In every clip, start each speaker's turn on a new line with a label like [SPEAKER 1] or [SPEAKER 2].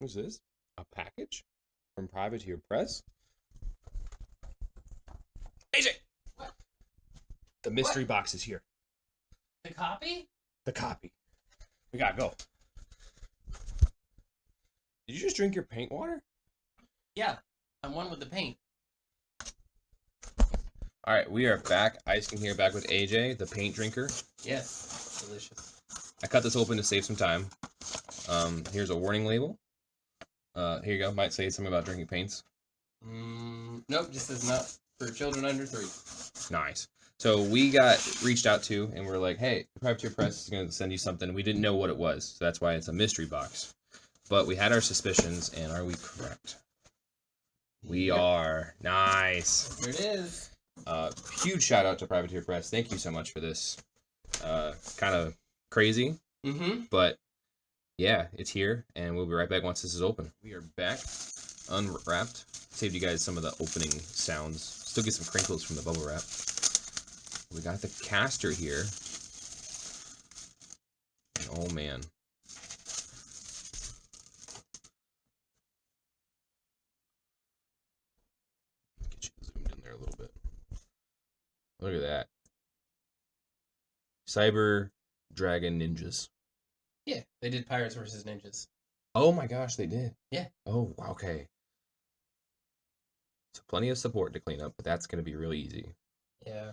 [SPEAKER 1] What's this? A package from Privateer Press? AJ!
[SPEAKER 2] What?
[SPEAKER 1] The mystery box is here.
[SPEAKER 2] The copy?
[SPEAKER 1] The copy. We gotta go. Did you just drink your paint water?
[SPEAKER 2] Yeah, I'm one with the paint.
[SPEAKER 1] Alright, we are back. Ice King here, back with AJ, the paint drinker.
[SPEAKER 2] Yes, delicious.
[SPEAKER 1] I cut this open to save some time. Here's a warning label. Here you go. Might say something about drinking paints.
[SPEAKER 2] Nope, just says not for children under 3.
[SPEAKER 1] Nice. So we got reached out to, and we're like, hey, Privateer Press is going to send you something. We didn't know what it was, so that's why it's a mystery box. But we had our suspicions, and are we correct? We are. Nice.
[SPEAKER 2] Here it is.
[SPEAKER 1] Huge shout out to Privateer Press. Thank you so much for this. Kind of crazy, but yeah, it's here, and we'll be right back once this is open. We are back, unwrapped. Saved you guys some of the opening sounds. Still get some crinkles from the bubble wrap. We got the caster here. And oh man. Get you zoomed in there a little bit. Look at that. Cyber Dragon Ninjas.
[SPEAKER 2] Yeah, they did Pirates versus Ninjas.
[SPEAKER 1] Oh my gosh, they did.
[SPEAKER 2] Yeah.
[SPEAKER 1] Oh, okay. So plenty of support to clean up, but that's going to be really easy.
[SPEAKER 2] Yeah.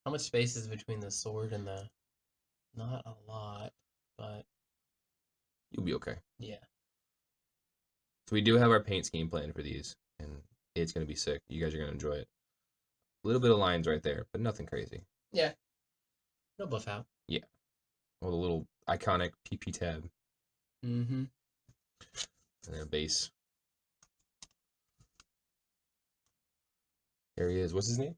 [SPEAKER 2] How much space is between the sword and the... Not a lot, but...
[SPEAKER 1] You'll be okay.
[SPEAKER 2] Yeah.
[SPEAKER 1] So we do have our paint scheme planned for these, and it's going to be sick. You guys are going to enjoy it. A little bit of lines right there, but nothing crazy.
[SPEAKER 2] Yeah. No buff out.
[SPEAKER 1] Yeah. Well, the little iconic PP tab. And then a base. There he is. What's his name?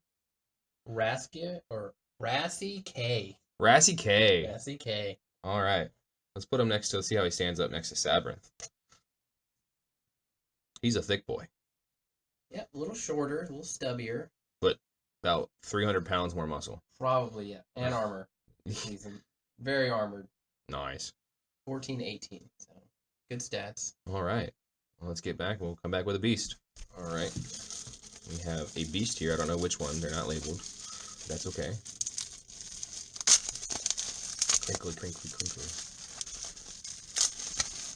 [SPEAKER 2] Raskia or Rassy K.
[SPEAKER 1] Rassy K.
[SPEAKER 2] Rassy K.
[SPEAKER 1] All right. Let's put him next to, let's see how he stands up next to Sabrinth. He's a thick boy.
[SPEAKER 2] Yep, a little shorter, a little stubbier.
[SPEAKER 1] But about 300 pounds more muscle.
[SPEAKER 2] Probably, yeah. And armor. He's very armored.
[SPEAKER 1] Nice.
[SPEAKER 2] 14, 18. So good stats.
[SPEAKER 1] All right. Well, let's get back. We'll come back with a beast. All right. We have a beast here. I don't know which one. They're not labeled. That's okay. Crinkly, crinkly, crinkly.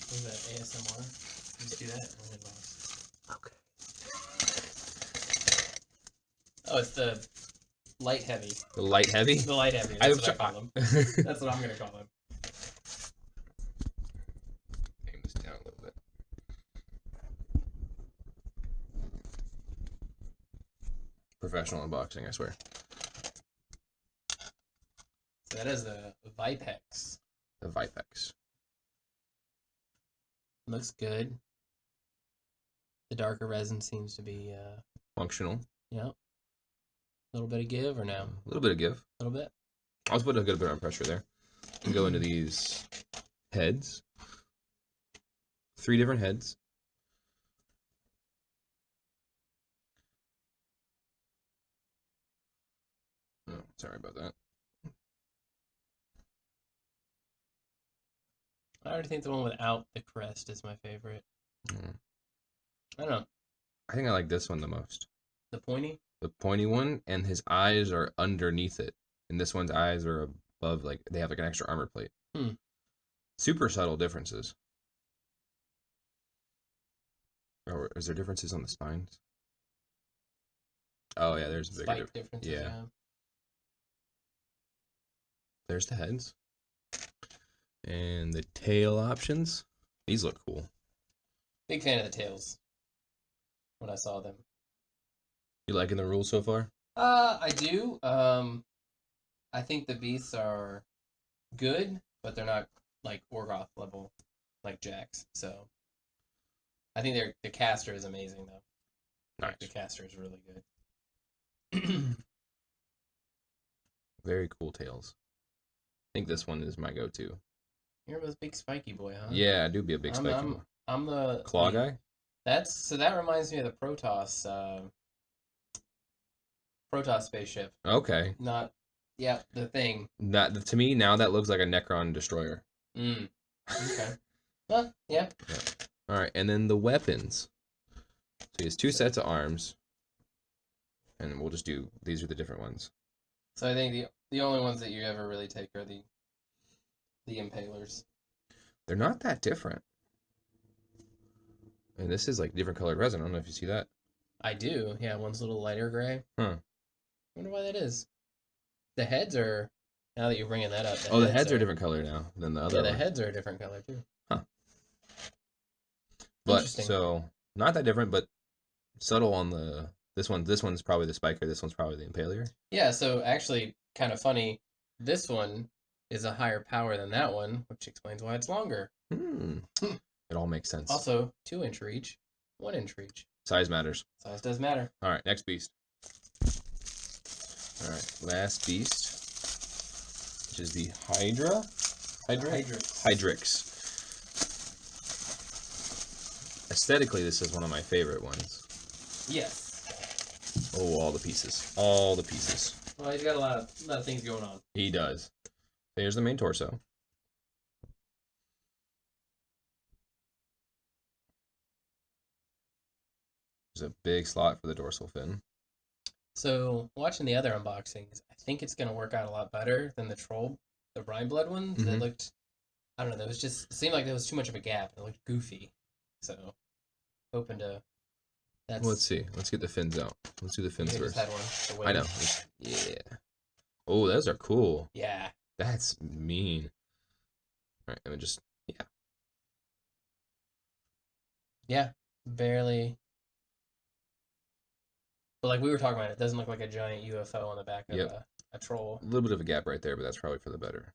[SPEAKER 2] What is that, ASMR? Just do that?
[SPEAKER 1] Okay.
[SPEAKER 2] Oh, it's the light heavy.
[SPEAKER 1] The light heavy?
[SPEAKER 2] The light heavy. That's what I call them. That's what I'm going to call them.
[SPEAKER 1] Name this down a little bit. Professional unboxing, I swear.
[SPEAKER 2] So that is the Vipex.
[SPEAKER 1] The Vipex.
[SPEAKER 2] Looks good. The darker resin seems to be
[SPEAKER 1] Functional.
[SPEAKER 2] yeah. A little bit of give or no?
[SPEAKER 1] A little bit of give.
[SPEAKER 2] A little bit.
[SPEAKER 1] I was putting a good bit of pressure there. We go into these heads. 3 different heads. Oh, sorry about that.
[SPEAKER 2] I already think the one without the crest is my favorite. I don't know.
[SPEAKER 1] I think I like this one the most.
[SPEAKER 2] The pointy?
[SPEAKER 1] The pointy one, and his eyes are underneath it. And this one's eyes are above, like, they have like an extra armor plate. Super subtle differences. Or is there differences on the spines? Oh, yeah, there's bigger
[SPEAKER 2] Spike differences,
[SPEAKER 1] yeah. There's the heads. And the tail options. These look cool.
[SPEAKER 2] Big fan of the tails. When I saw them.
[SPEAKER 1] You liking the rules so far?
[SPEAKER 2] I do. I think the beasts are good, but they're not like Orgoth level, like Jax. So I think the caster is amazing though.
[SPEAKER 1] Nice.
[SPEAKER 2] The caster is really good.
[SPEAKER 1] Very cool tails. I think this one is my go-to.
[SPEAKER 2] You're a big spiky boy, huh?
[SPEAKER 1] Yeah, I do be a big spiky boy.
[SPEAKER 2] I'm the
[SPEAKER 1] claw guy.
[SPEAKER 2] That reminds me of the Protoss spaceship.
[SPEAKER 1] Okay.
[SPEAKER 2] The thing.
[SPEAKER 1] That to me now that looks like a Necron destroyer.
[SPEAKER 2] Okay. Huh, yeah.
[SPEAKER 1] All right, and then the weapons. So he has 2 sets of arms, and we'll just do, these are the different ones.
[SPEAKER 2] So I think the only ones that you ever really take are the impalers.
[SPEAKER 1] They're not that different. And this is like different colored resin. I don't know if you see that.
[SPEAKER 2] I do. Yeah, one's a little lighter gray.
[SPEAKER 1] Huh.
[SPEAKER 2] I wonder why that is. The heads are, now that you're bringing that up.
[SPEAKER 1] The heads are a different color now than the other
[SPEAKER 2] Yeah, the
[SPEAKER 1] ones.
[SPEAKER 2] heads are a different color too.
[SPEAKER 1] Huh. But,
[SPEAKER 2] Interesting.
[SPEAKER 1] so, not that different, but subtle on the, this one's probably the spiker, this one's probably the impaler.
[SPEAKER 2] Yeah, so actually, kind of funny, this one is a higher power than that one, which explains why it's longer.
[SPEAKER 1] It all makes sense.
[SPEAKER 2] Also, 2-inch reach, 1-inch reach.
[SPEAKER 1] Size matters.
[SPEAKER 2] Size does matter.
[SPEAKER 1] All right, next beast. All right, last beast, which is the Hydrix. Aesthetically, this is one of my favorite ones.
[SPEAKER 2] Yes.
[SPEAKER 1] Oh, all the pieces. All the pieces.
[SPEAKER 2] Well, he's got a lot of things going on.
[SPEAKER 1] He does. Here's the main torso. There's a big slot for the dorsal fin.
[SPEAKER 2] So, watching the other unboxings, I think it's going to work out a lot better than the Brine Blood ones.
[SPEAKER 1] Mm-hmm.
[SPEAKER 2] That looked, I don't know, it seemed like there was too much of a gap. It looked goofy. So, hoping to,
[SPEAKER 1] Well, let's see. Let's get the fins out. Let's do the fins first.
[SPEAKER 2] Had one,
[SPEAKER 1] I know. Yeah. Oh, those are cool.
[SPEAKER 2] Yeah.
[SPEAKER 1] That's mean. All right, let me just, yeah.
[SPEAKER 2] Yeah, barely. But like we were talking about, it doesn't look like a giant UFO on the back of a troll.
[SPEAKER 1] A little bit of a gap right there, but that's probably for the better.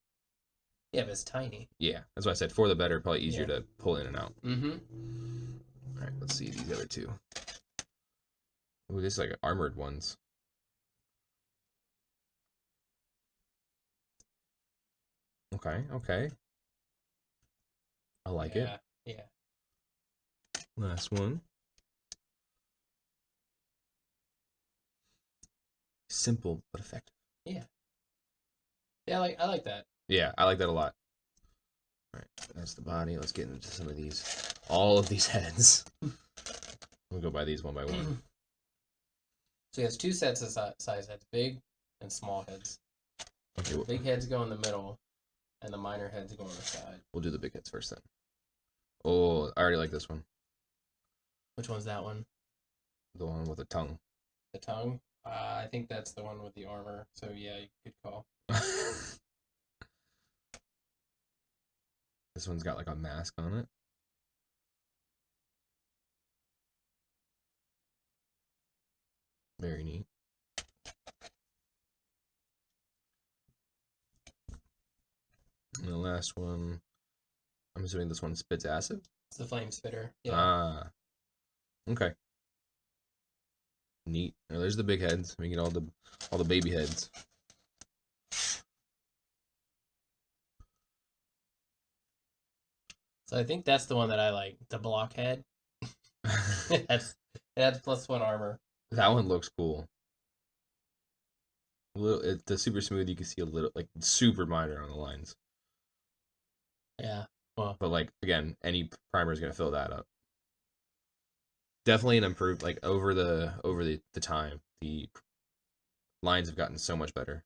[SPEAKER 2] Yeah, but it's tiny.
[SPEAKER 1] Yeah, that's why I said for the better, probably easier to pull in and out.
[SPEAKER 2] Mm-hmm.
[SPEAKER 1] All right, let's see these other two. Ooh, this is like armored ones. Okay. I like it.
[SPEAKER 2] Yeah.
[SPEAKER 1] Last one. Simple but effective.
[SPEAKER 2] Yeah. Yeah, I like that.
[SPEAKER 1] Yeah, I like that a lot. All right, that's the body. Let's get into some of these. All of these heads. We'll go by these one by one.
[SPEAKER 2] So he has 2 sets of size heads, big and small heads.
[SPEAKER 1] Okay,
[SPEAKER 2] The big heads go in the middle, and the minor heads go on the side.
[SPEAKER 1] We'll do the big heads first then. Oh, I already like this one.
[SPEAKER 2] Which one's that one?
[SPEAKER 1] The one with the tongue.
[SPEAKER 2] The tongue? I think that's the one with the armor. So yeah, you could call.
[SPEAKER 1] This one's got like a mask on it. Very neat. And the last one, I'm assuming this one spits acid?
[SPEAKER 2] It's the flame spitter. Yeah.
[SPEAKER 1] Ah. Okay. Neat. Now there's the big heads. We get all the baby heads.
[SPEAKER 2] So I think that's the one that I like. The blockhead. It has +1 armor.
[SPEAKER 1] That one looks cool. The super smooth. You can see a little, like super minor on the lines.
[SPEAKER 2] Yeah. Well,
[SPEAKER 1] but like again, any primer is gonna fill that up. Definitely an improved, like over the time, the lines have gotten so much better.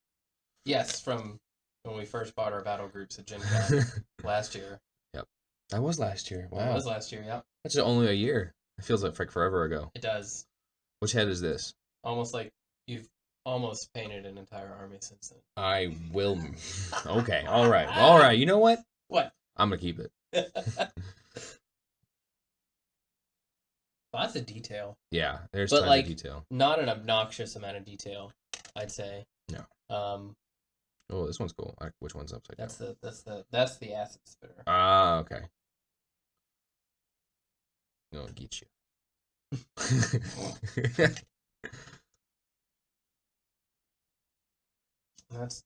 [SPEAKER 2] Yes, from when we first bought our battle groups at Gen Con last year.
[SPEAKER 1] Yep, that was last year. Wow,
[SPEAKER 2] that was last year. Yep.
[SPEAKER 1] That's only a year. It feels like forever ago.
[SPEAKER 2] It does.
[SPEAKER 1] Which head is this?
[SPEAKER 2] Almost like you've almost painted an entire army since then.
[SPEAKER 1] I will. Okay. All right. You know what?
[SPEAKER 2] What?
[SPEAKER 1] I'm gonna keep it.
[SPEAKER 2] Lots of detail.
[SPEAKER 1] Yeah, there's tons of detail.
[SPEAKER 2] Not an obnoxious amount of detail, I'd say.
[SPEAKER 1] No. Oh, this one's cool. Which one's upside down?
[SPEAKER 2] That's the acid spitter.
[SPEAKER 1] Ah, okay. No, get you.
[SPEAKER 2] That's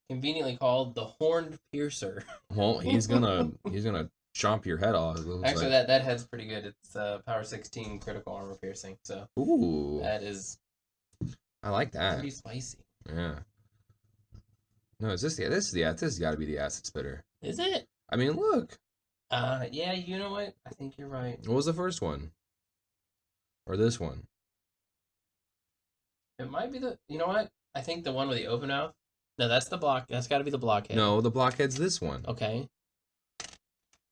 [SPEAKER 2] conveniently called the Horned Piercer.
[SPEAKER 1] Well, he's gonna chomp your head off.
[SPEAKER 2] Actually, that head's pretty good. It's power 16 critical armor piercing. So
[SPEAKER 1] ooh,
[SPEAKER 2] that is.
[SPEAKER 1] I like that.
[SPEAKER 2] Pretty spicy.
[SPEAKER 1] Yeah. No, is this? This has got to be the acid spitter.
[SPEAKER 2] Is it?
[SPEAKER 1] I mean, look.
[SPEAKER 2] Yeah, you know what? I think you're right.
[SPEAKER 1] What was the first one? Or this one?
[SPEAKER 2] It might be the. You know what? I think the one with the open mouth. No, that's the block. That's got to be the blockhead.
[SPEAKER 1] No, the blockhead's this one.
[SPEAKER 2] Okay.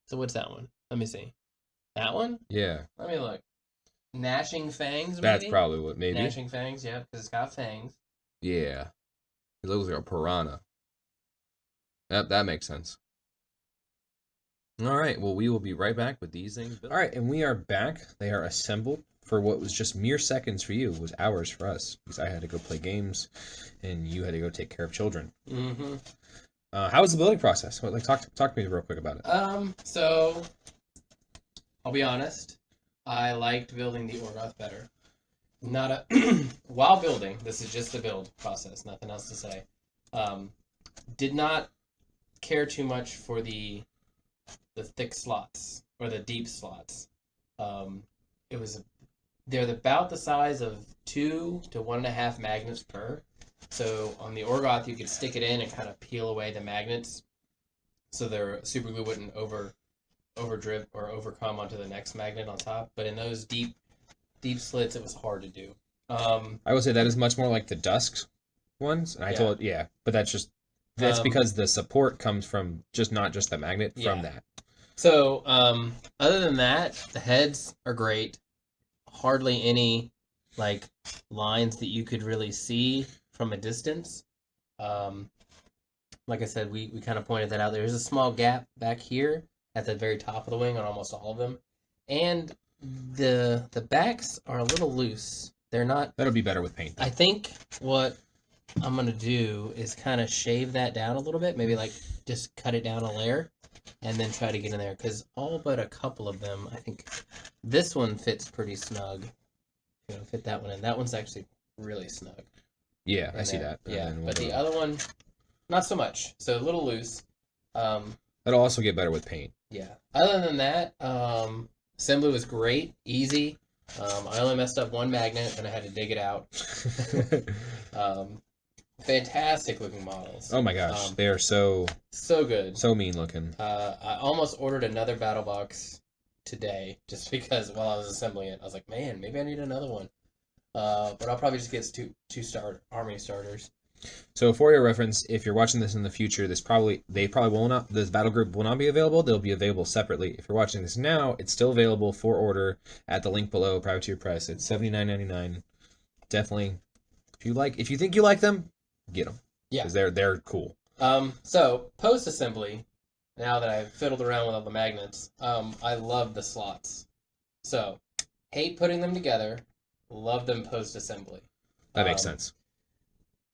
[SPEAKER 2] So what's that one? Let me see. That one?
[SPEAKER 1] Yeah.
[SPEAKER 2] Let me look. Gnashing fangs. Maybe?
[SPEAKER 1] That's probably what. Maybe.
[SPEAKER 2] Gnashing fangs. Yeah, because it's got fangs.
[SPEAKER 1] Yeah. It looks like a piranha. Yep, that makes sense. All right, well, we will be right back with these things. All right, and we are back. They are assembled for what was just mere seconds for you, was hours for us, because I had to go play games, and you had to go take care of children.
[SPEAKER 2] Mm-hmm.
[SPEAKER 1] How was the building process? Talk to me real quick about it.
[SPEAKER 2] So, I'll be honest. I liked building the Orgoth better. While building, this is just the build process, nothing else to say. Did not care too much for the thick slots or the deep slots. They're about the size of 2 to 1.5 magnets per. So on the Orgoth, you could stick it in and kind of peel away the magnets, so their super glue wouldn't overdrip or overcome onto the next magnet on top. But in those deep slits, it was hard to do.
[SPEAKER 1] I would say that is much more like the Dusk ones, and but that's because the support comes from not just the magnet from that.
[SPEAKER 2] So other than that, the heads are great. Hardly any like lines that you could really see from a distance. Like I said, we kind of pointed that out. There's a small gap back here at the very top of the wing on almost all of them, and the backs are a little loose. They're not.
[SPEAKER 1] That'll be better with paint, though.
[SPEAKER 2] I think what I'm gonna do is kind of shave that down a little bit. Maybe like just cut it down a layer, and then try to get in there. Because all but a couple of them, I think this one fits pretty snug. You know, fit that one in. That one's actually really snug.
[SPEAKER 1] Yeah, I see that.
[SPEAKER 2] Yeah, but the other one, not so much. So a little loose.
[SPEAKER 1] That'll also get better with paint.
[SPEAKER 2] Yeah. Other than that, assembly was great, easy. I only messed up one magnet and I had to dig it out. Fantastic looking models.
[SPEAKER 1] Oh my gosh, they are so
[SPEAKER 2] good,
[SPEAKER 1] so mean looking.
[SPEAKER 2] I almost ordered another battle box today just because while I was assembling it, I was like, man, maybe I need another one. But I'll probably just get two army starters.
[SPEAKER 1] So for your reference, if you're watching this in the future, this battle group will not be available. They'll be available separately. If you're watching this now, it's still available for order at the link below, Privateer Press. It's $79.99. Definitely, if you think you like them, get them. Yeah, because they're cool.
[SPEAKER 2] So post assembly, now that I've fiddled around with all the magnets, I love the slots. So hate putting them together. Love them post assembly.
[SPEAKER 1] That makes sense.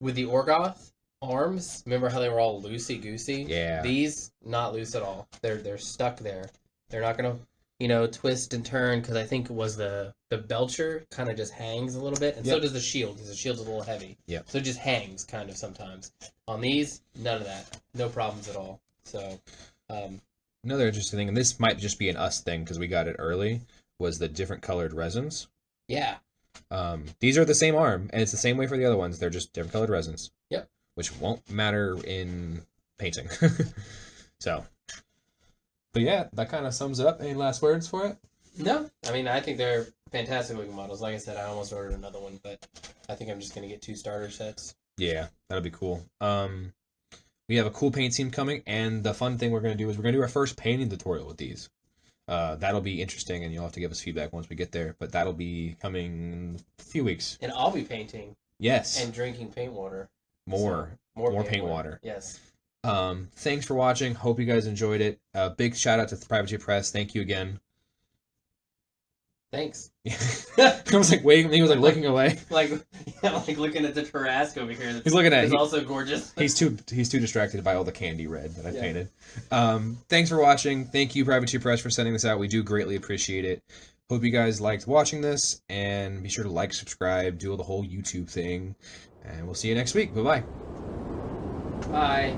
[SPEAKER 2] With the Orgoth arms, remember how they were all loosey-goosey?
[SPEAKER 1] Yeah.
[SPEAKER 2] These, not loose at all. They're stuck there. They're not going to, twist and turn, because I think it was the Belcher kind of just hangs a little bit, and so does the shield, because the shield's a little heavy.
[SPEAKER 1] Yeah.
[SPEAKER 2] So it just hangs kind of sometimes. On these, none of that. No problems at all. So,
[SPEAKER 1] another interesting thing, and this might just be an us thing, because we got it early, was the different colored resins.
[SPEAKER 2] Yeah.
[SPEAKER 1] These are the same arm, and it's the same way for the other ones. They're just different colored resins.
[SPEAKER 2] Yep.
[SPEAKER 1] Which won't matter in painting. So, but yeah, that kind of sums it up. Any last words for it?
[SPEAKER 2] No. I mean, I think they're fantastic looking models. Like I said, I almost ordered another one, but I think I'm just going to get 2 starter sets.
[SPEAKER 1] Yeah, that'll be cool. We have a cool paint scene coming, and the fun thing we're going to do is we're going to do our first painting tutorial with these. That'll be interesting, and you'll have to give us feedback once we get there, but that'll be coming in a few weeks.
[SPEAKER 2] And I'll be painting.
[SPEAKER 1] Yes.
[SPEAKER 2] And drinking paint water.
[SPEAKER 1] More paint water.
[SPEAKER 2] Yes.
[SPEAKER 1] Thanks for watching. Hope you guys enjoyed it. Big shout out to the Privateer Press. Thank you again.
[SPEAKER 2] Thanks.
[SPEAKER 1] I was like waiting. He was like looking away.
[SPEAKER 2] like looking at the Tarrasque over here.
[SPEAKER 1] He's looking at.
[SPEAKER 2] It's also gorgeous.
[SPEAKER 1] He's too distracted by all the candy red that I painted. Thanks for watching. Thank you, Privateer Press, for sending this out. We do greatly appreciate it. Hope you guys liked watching this, and be sure to like, subscribe, do the whole YouTube thing, and we'll see you next week. Bye-bye.
[SPEAKER 2] Bye.